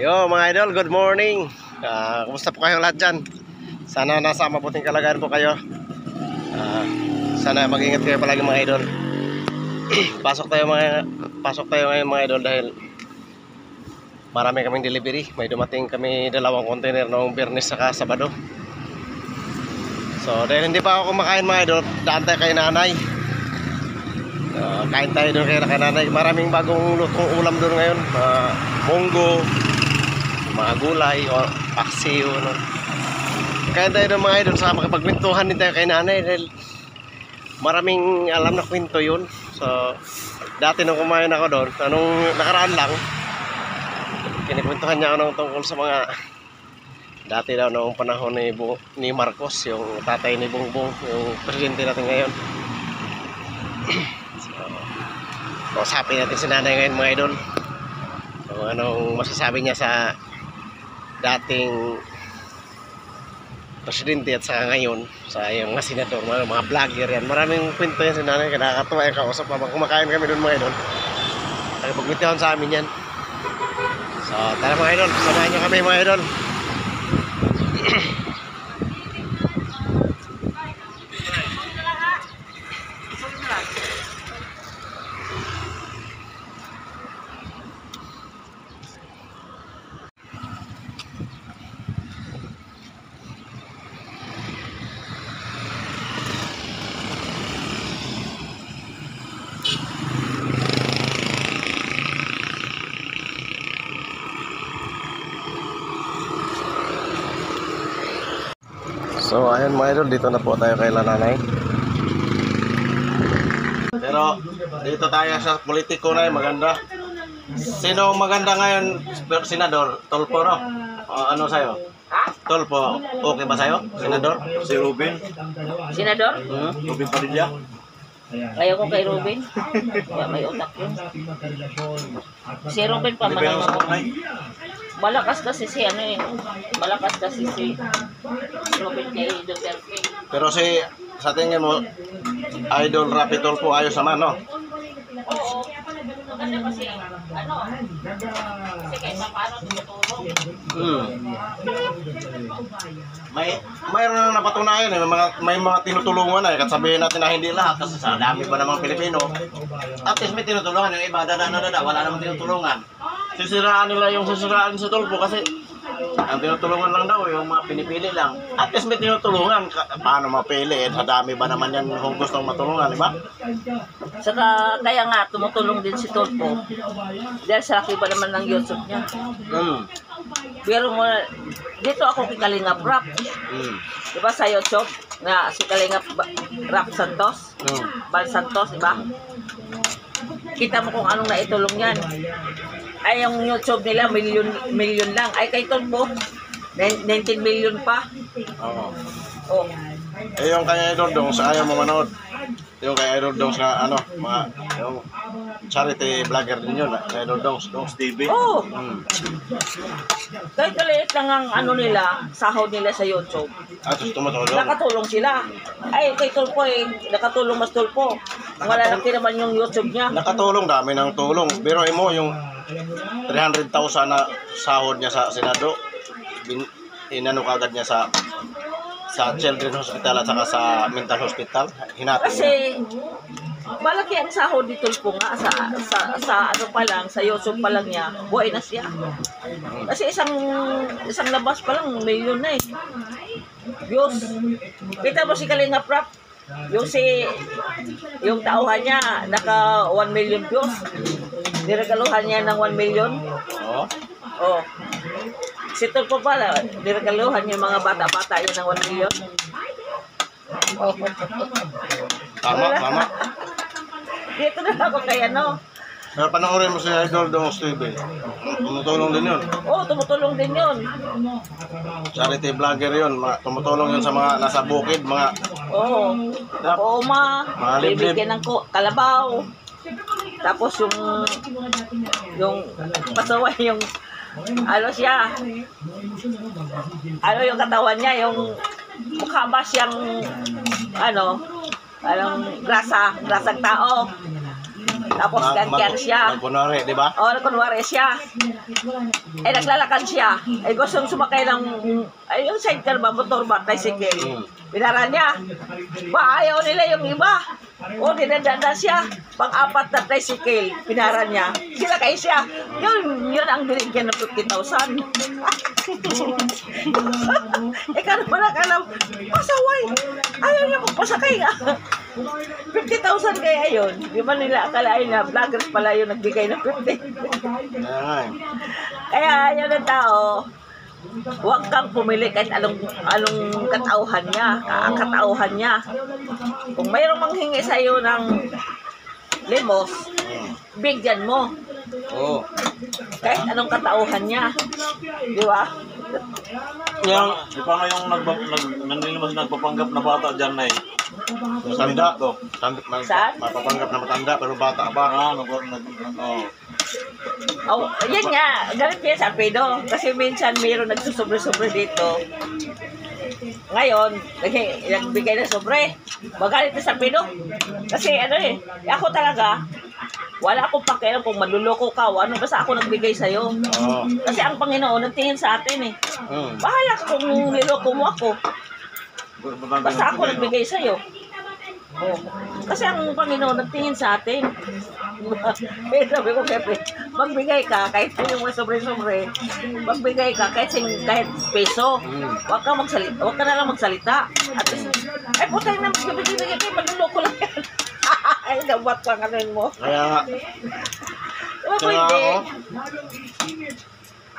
Yo mga idol, good morning. Kumusta po kayong lahat dyan? Sana nasa mabuting kalagayan po kayo. Sana mag-ingat kayo palagi mga idol. Pasok tayo ngayon mga idol dahil marami kaming delivery. May dumating kami 2 container noong Biyernes saka Sabado. So dahil hindi pa ako kumakain mga idol, daan tayo kay nanay. Kain tayo doon kay nanay. Maraming bagong lutong ulam doon ngayon. Munggo, mga gulay o paksiw, no? Kaya tayo ng mga idol sa makipagkwentuhan din tayo kay nanay dahil maraming alam na kwento yun. So dati nung kumain ako doon, anong nakaraan lang, kinikwentuhan niya ako ng tungkol sa mga dati daw noong panahon ni Marcos, yung tatay ni Bongbong, yung presidente natin ngayon. So kausapin natin si nanay ngayon mga idol. So anong masasabi niya sa dating presidente at saka ngayon sa yung mga senador, mga vlogger yan. Maraming kwento yan si nanay, nakakatuwa yung kausap habang kumakain kami doon mga idol. Nagpagkwentahan sa amin yan. So tara mga idol, samahan nyo kami mga idol. So ayun mga idol, dito na po tayo kay nanay. Pero dito tayo sa politiko na maganda. Sino maganda ngayon? Senador? Tolpo, no? Ano sa'yo? Tolpo, okay ba sa'yo? Senador? Si Ruben. Senador? Ruben Padilla. Ayaw ko kay Ruben. May utak yun. Si Ruben pa malakas kasi si ano eh. Malakas kasi si Ruben kay Duterte. Pero sa tingin mo, Idol Rapi Tolpo ayos naman, no? Oo. Kasi ano? Kasi kahit paano tumutulong. Mayroon na napatunayan eh. May mga tinutulungan eh. Kahit sabihin natin na hindi lahat kasi sa dami pa namang Pilipino. At least may tinutulungan. Yung iba, wala namang tinutulungan. Sisiraan nila yung sisiraan sa Tolpo kasi ang tinutulungan lang daw yung mga pinipili lang. At least may tinutulungan. Paano mapili? Sa dami ba naman yan kung gustong matulungan, di ba? Saka kaya nga tumutulong din si Tolpo. Dahil sa laki ba naman ng YouTube niya. Pero mo, dito ako kay Kalingap Rap. Diba sa YouTube na si Kalingap Rap Santos? Bal Santos, diba? Kita mo kung anong naitulong yan. Ay, yung YouTube nila, million lang. Ay, kay Tolpo, 19 million pa. Oo. Oh. Eh, yung kay Idol Dong, sa ayaw mo manood. Yung kay Idol Dong sa ano, yung charity vlogger din yun, kay Idol Dong, Dongs TV. Oh. Kahit maliit lang ang ano nila, sahod nila sa YouTube. Tapos tumutulong. Nakatulong sila. Ay, kay Tolpo eh, nakatulong mas Tolpo. Malalaki naman yung YouTube niya. Nakatulong, dami ng tulong. Pero mo yung 300,000 na sahod niya sa Senado, inano kagad niya sa Children's Hospital at saka sa mental hospital. Hinati kasi malaki ang sahod ni Tolpo nga sa ano pa lang, sa YouTube pa lang niya, buhay na siya. Kasi isang labas pa lang, million na eh. Views. Kita mo si Kalingap Rap, yung tauhan niya, naka 1 million views. Niregaluhan niya ng 1 million. Oo. Oh. Si Tolpo pala, niregaluhan yung mga bata-bata yun ng 1 million. Oh. Tama. Dito na ako kaya no. Pero panoorin mo si Idol Dongs TV. Tumutulong din yun. Oo, tumutulong din yun. Charity vlogger yun. Tumutulong yun sa mga nasa bukid, mga... Oo. Oma, bibigyan ng kalabaw. Tapos yung pasaway, yung ano siya, ano yung katawan niya, yung mukha ba siyang ano, grasang tao. Tapos ganyan siya. Kunwari, di ba? O, kunwari siya. Eh, naglalakad siya. Eh, gustong sumakay ng, ay, yung sidecar ba, motor ba, tricycle. Pinara niya. Ba, ayaw nila yung iba. O, dinadada siya. Pang-apat na tricycle. Pinara niya. Sila kay siya. Yun ang binigyan ng 50,000. Eh, kano pala alam, pasaway. Ayaw niya magpasakay nga. 50,000 kaya yun. Di ba nila akalain na vloggers pala yung nagbigay ng 50? Kaya yun ang tao, huwag kang pumili kahit anong katauhan niya, ang katauhan niya. Kung mayroong manghingi sa iyo ng limos, bigyan mo. Oo. Kahit anong katauhan niya. Di ba? Di pa nga yung nanilimas nagpapanggap na bata dyan na eh. Matanda. to. Saan? Mapapanggap na matanda pero bata pa. Oh, yan nga. Galit niya sa Pedro. Kasi minsan mayroon nagsusobre-sobre dito. Ngayon, nagbigay ng sobre. Magalit na sa Pedro. Kasi ano eh, ako talaga, wala akong pakialam kung manluloko ka o ano, basta ako nagbigay sa'yo. Oo. Kasi ang Panginoon nagtingin sa atin eh. Bahala ka kung niloko mo ako. Basta ako nagbigay sa'yo. Oh. Kasi ang Panginoon nagtingin sa atin. Eh, sabi ko, Pepe, magbigay ka kahit yung may sobre-sobre. Magbigay ka kahit peso. Huwag ka na lang magsalita. At least, ay putay na, magbigay kayo, manluloko lang yan. Ay, dapat pang ano mo. Kaya nga, Diba kaya pwede? ako,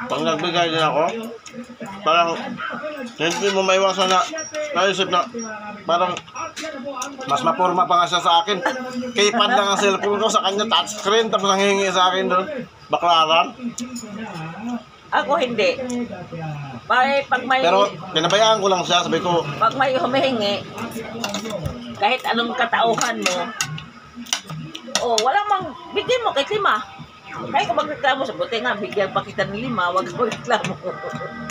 pag nagbigay din ako, parang hindi mo maiwasan na naisip na parang mas mapurma pa nga siya sa akin. Keypad lang ang cellphone ko, sa kanya touchscreen, tapos ang hihingi sa akin doon, baklaran. Ako hindi. Pag may, Pero pinabayaan ko lang siya, sabi ko, pag may humihingi, kahit anong katauhan mo, oh, wala mang, bigyan mo kahit 5. Kaya kung magreklamo sa buti nga, bigyan pa kita ng 5, wag ka magreklamo.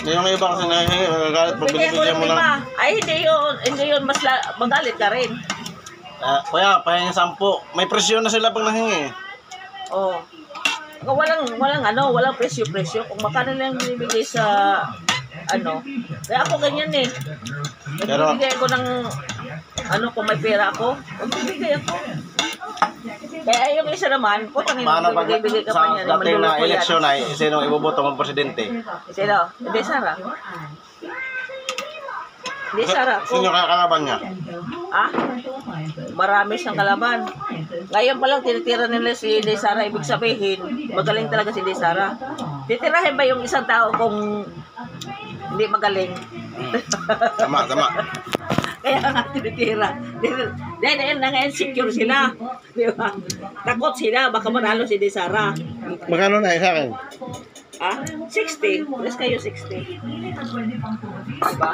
yung iba kasi nahihingi, magagalit pag Bigyan ko binibigyan ng mo 5. lang. Ay, hindi yun, magalit ka rin. Kuya, pahingi 10. May presyo na sila pag nahingi. Oh. Walang presyo-presyo. Kung makano lang binibigay sa, ano, kaya ako ganyan eh. Pero- Nagbibigay ako ng, kung may pera ako, magbibigay ako. Kaya yung isa naman, putang ina, Paano pag magbibigay ka pa sa niya. dating na manluloko yan. eleksyon ay sino iboboto mong presidente? Sino? Hindi, Sara. Hindi, Sara. Sino kaya kalaban niya? Ah? Marami siyang kalaban. Ngayon pa lang tinitira nila si Inday Sara. Ibig sabihin, magaling talaga si Inday Sara. Titirahin ba yung isang tao kung hindi magaling? Tama. Kaya nga tinitira. Dahil na-insecure sila. Di ba? Takot sila. Baka manalo si Inday Sara. Magkano na sa akin? Ah? 60. Plus kayo 60. Diba?